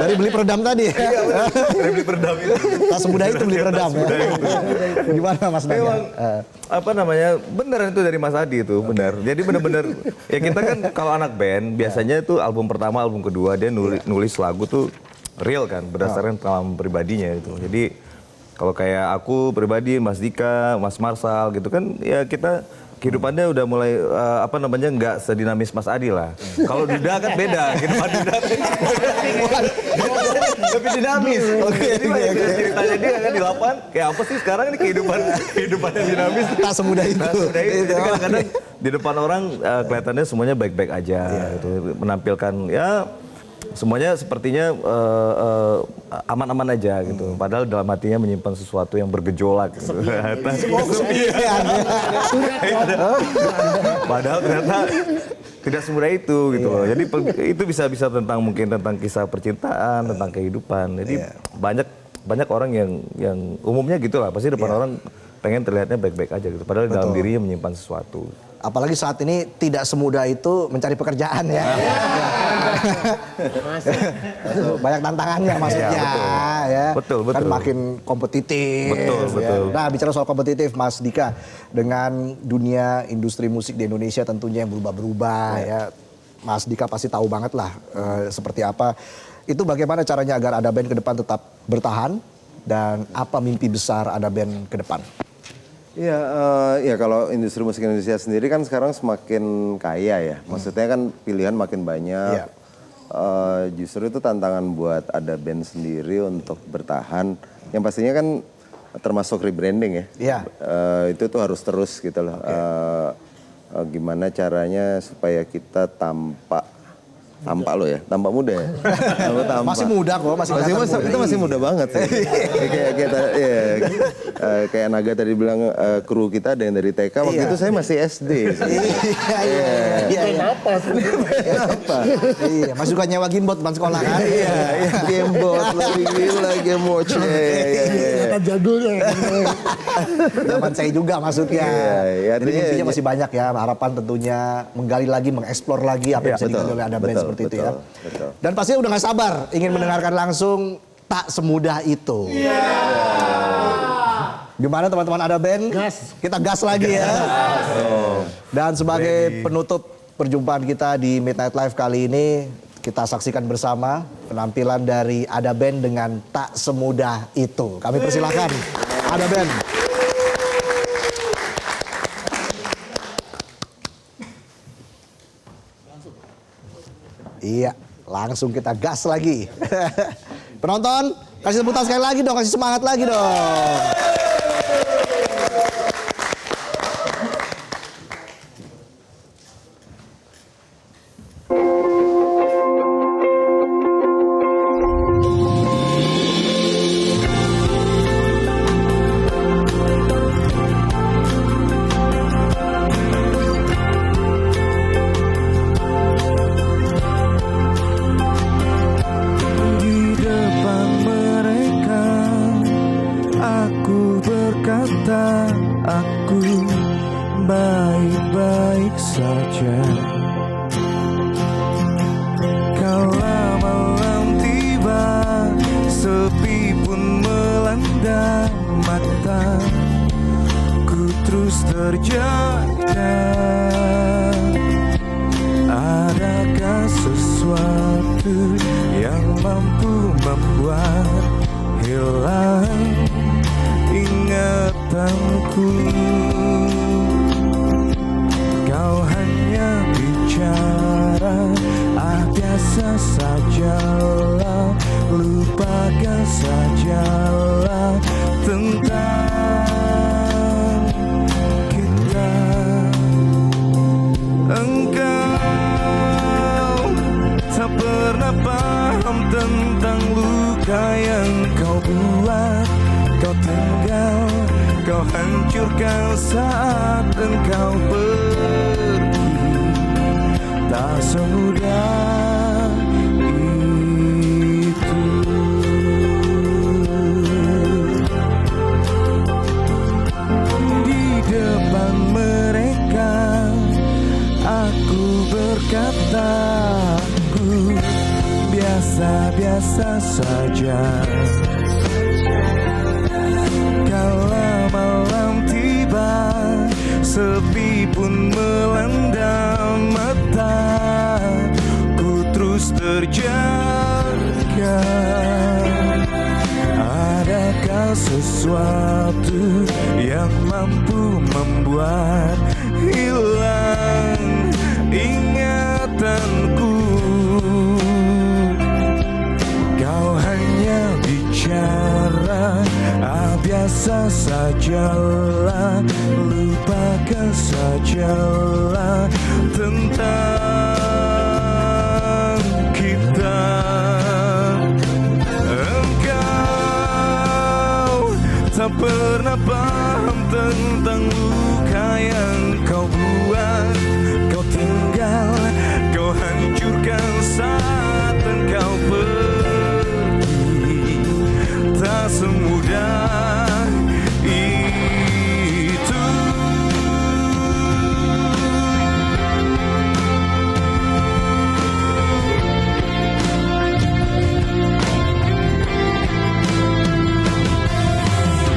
Speaker 1: Dari beli peredam tadi.
Speaker 13: Iya, dari beli peredam itu.
Speaker 1: Tak semudah itu beli peredam. Ya? Gimana Mas Naga?
Speaker 13: Memang, apa namanya, beneran itu dari Mas Adi itu, benar. Jadi bener-bener, ya kita kan kalau anak band, biasanya itu album pertama, album kedua, dia nulis lagu tuh real kan, berdasarkan pengalaman pribadinya itu. Jadi kalau kayak aku pribadi, Mas Dika, Mas Marsal gitu kan, ya kita kehidupannya udah mulai apa namanya, nggak sedinamis Mas Adi lah. Kalau Duda kan beda, kehidupan Duda lebih dinamis. Jadi ceritanya dia kan di lapangan, kayak apa sih sekarang ini kehidupan yang dinamis.
Speaker 1: Tak semudah itu.
Speaker 13: Jadi kadang-kadang di depan orang kelihatannya semuanya baik-baik aja, gitu. Menampilkan ya semuanya sepertinya aman-aman aja gitu. Padahal dalam hatinya menyimpan sesuatu yang bergejolak. Gitu. Padahal ternyata tidak semudah itu gitu loh. Jadi itu bisa tentang mungkin tentang kisah percintaan, tentang kehidupan. Jadi banyak orang yang umumnya gitulah. Pasti depan orang pengen terlihatnya baik-baik aja gitu. Padahal dalam dirinya menyimpan sesuatu.
Speaker 1: Apalagi saat ini tidak semudah itu mencari pekerjaan ya. Banyak tantangannya maksudnya ya.
Speaker 13: Betul.
Speaker 1: Kan makin kompetitif.
Speaker 13: Betul.
Speaker 1: Nah, bicara soal kompetitif Mas Dika, dengan dunia industri musik di Indonesia tentunya yang berubah-berubah ya. Mas Dika pasti tahu banget lah seperti apa. Itu bagaimana caranya agar Ada Band ke depan tetap bertahan dan apa mimpi besar Ada Band ke depan?
Speaker 2: Ya kalau industri musik Indonesia sendiri kan sekarang semakin kaya ya. Maksudnya kan pilihan makin banyak. Justru itu tantangan buat Ada Band sendiri untuk bertahan. Yang pastinya kan termasuk rebranding ya. Itu tuh harus terus gitu loh. Gimana caranya supaya kita tampak loh ya, tampak muda ya.
Speaker 1: Masih muda kok,
Speaker 2: kita masih muda banget sih. Kayak Naga tadi bilang kru kita ada yang dari TK, waktu itu saya masih SD.
Speaker 14: Kenapa?
Speaker 1: Iya, masih suka nyewa gimbot teman sekolah kan?
Speaker 2: Iya, gimbot, lebih gila, game watch.
Speaker 14: Kata jadulnya.
Speaker 1: Zaman saya juga maksudnya. Jadi intinya masih banyak ya, harapan tentunya menggali lagi, mengeksplor lagi apa yang bisa digali oleh Ada Band seperti itu ya. Dan pastinya udah gak sabar ingin mendengarkan langsung Tak Semudah Itu. Gimana teman-teman Ada Band? Kita gas lagi ya. Dan sebagai penutup perjumpaan kita di Midnight Live kali ini, kita saksikan bersama penampilan dari Ada Band dengan Tak Semudah Itu. Kami persilahkan Ada Band. Iya, langsung kita gas lagi. Penonton, kasih sebutan sekali lagi dong, kasih semangat lagi dong.
Speaker 10: Aku baik-baik saja. Kala malam tiba, sepi pun melanda mata, ku terus terjaga. Adakah sesuatu yang mampu membuat hilang ingatanku? Kau hanya bicara, biasa sajalah, lupakan sajalah tentang kau hancurkan saat engkau pergi. Tak semudah itu. Di depan mereka aku berkata, aku biasa-biasa saja. Kala malam tiba, sepi pun melanda mata, ku terus terjaga. Adakah sesuatu yang mampu membuat hilang ingatanku? Kau hanya bicara, biasa sajalah, lupakan sajalah tentang kita. Engkau tak pernah paham tentang luka yang kau buat. Kau tinggal, kau hancurkan saat engkau pergi. Tak semudah itu.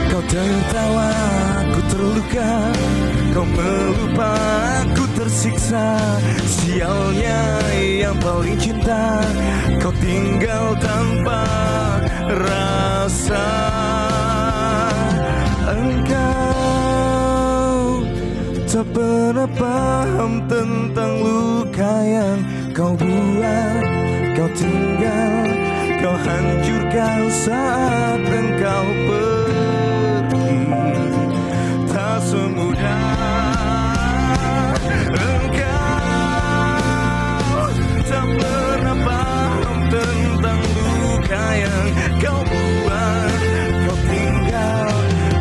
Speaker 10: Kau tertawa, aku terluka. Kau melupa, aku tersiksa. Sialnya yang paling cinta, kau tinggal tanpa rasa. Engkau tak pernah paham tentang luka yang kau buat. Kau tinggal, kau hancurkan saat engkau pergi. Tak semudah engkau tak pernah paham tentang luka yang kau buat. Kau tinggal,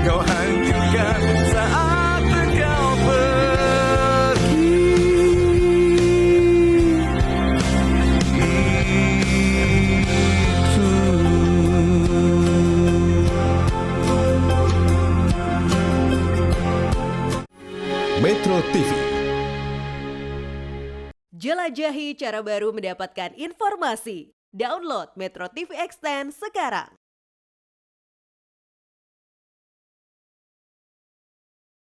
Speaker 10: kau hancurkan saat engkau pergi. Itu
Speaker 15: Metro TV.
Speaker 16: Jelajahi cara baru mendapatkan informasi. Download Metro TV Extend sekarang.